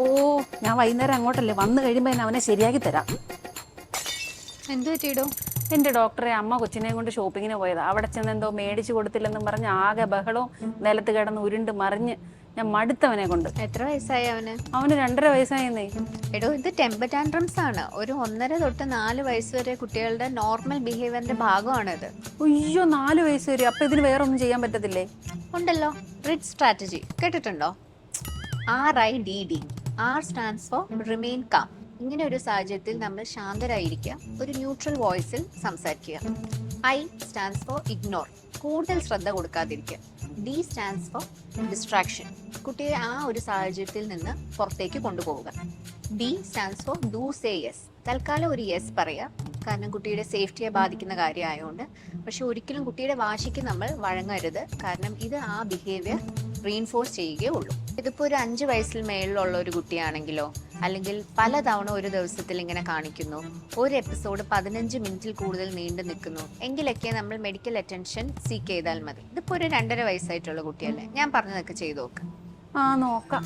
ഓ ഞാൻ വൈകുന്നേരം അങ്ങോട്ടല്ലേ വന്നു കഴിയുമ്പോൾ ഞാൻ അവനെ ശരിയാക്കി തരാം. എന്തു പറ്റിയിടോ? എൻ്റെ ഡോക്ടറെ അമ്മ കൊച്ചിനെയും കൊണ്ട് ഷോപ്പിങ്ങിന് പോയതാ. അവിടെ ചെന്ന് എന്തോ മേടിച്ചു കൊടുത്തില്ലെന്നും പറഞ്ഞ് ആകെ ബഹളവും നിലത്ത് കിടന്ന് ഉരുണ്ട് മറിഞ്ഞ് ഞാൻ മടുത്തവനെ കൊണ്ട്. എത്ര വയസ്സായി അവന്? അവന് 2.5 വയസ്സായെന്നേ. എടോ, ഇത് ടെമ്പർ ടാൻട്രംസ് ആണ്. ഒരു 1.5 തൊട്ട് 4 വയസ്സ് വരെ കുട്ടികളുടെ നോർമൽ ബിഹേവിയറിന്റെ ഭാഗമാണിത്. അയ്യോ 4 വയസ്സ് വരെ? അപ്പൊ ഇതിന് വേറെ ഒന്നും ചെയ്യാൻ പറ്റത്തില്ലേ? ഉണ്ടല്ലോ, റിഡ് സ്ട്രാറ്റജി കേട്ടിട്ടുണ്ടോ? RIDD. R stands for remain calm. ഇങ്ങനെ ഒരു സാഹചര്യത്തിൽ നമ്മൾ ശാന്തരായിരിക്കുക, ഒരു ന്യൂട്രൽ വോയിസിൽ സംസാരിക്കുക. I സ്റ്റാൻഡ്സ് ഫോർ ഇഗ്നോർ, കൂടുതൽ ശ്രദ്ധ കൊടുക്കാതിരിക്കുക. D സ്റ്റാൻഡ്സ് ഫോർ ഡിസ്ട്രാക്ഷൻ, കുട്ടിയെ ആ ഒരു സാഹചര്യത്തിൽ നിന്ന് പുറത്തേക്ക് കൊണ്ടുപോവുക. B stands for do say yes, തൽക്കാലം ഒരു യെസ് പറയുക, കാരണം കുട്ടിയുടെ സേഫ്റ്റിയെ ബാധിക്കുന്ന കാര്യമായതുകൊണ്ട്. പക്ഷെ ഒരിക്കലും കുട്ടിയുടെ വാശിക്ക് നമ്മൾ വഴങ്ങരുത്, കാരണം ഇത് ആ ബിഹേവിയർ റീഇൻഫോഴ്സ് ചെയ്യുകയേ ഉള്ളൂ. ഇതിപ്പോൾ ഒരു 5 വയസ്സിൽ മേളിലുള്ള ഒരു കുട്ടിയാണെങ്കിലോ, അല്ലെങ്കിൽ പലതവണ ഒരു ദിവസത്തിൽ ഇങ്ങനെ കാണിക്കുന്നു, ഒരു എപ്പിസോഡ് 15 മിനിറ്റിൽ കൂടുതൽ നീണ്ടു നിൽക്കുന്നു എങ്കിലൊക്കെ നമ്മൾ മെഡിക്കൽ അറ്റൻഷൻ സീക്ക് ചെയ്താൽ മതി. ഇതിപ്പോൾ ഒരു 2.5 വയസ്സായിട്ടുള്ള കുട്ടിയല്ലേ, ഞാൻ പറഞ്ഞതൊക്കെ ചെയ്തു നോക്ക്. ആ നോക്കാം.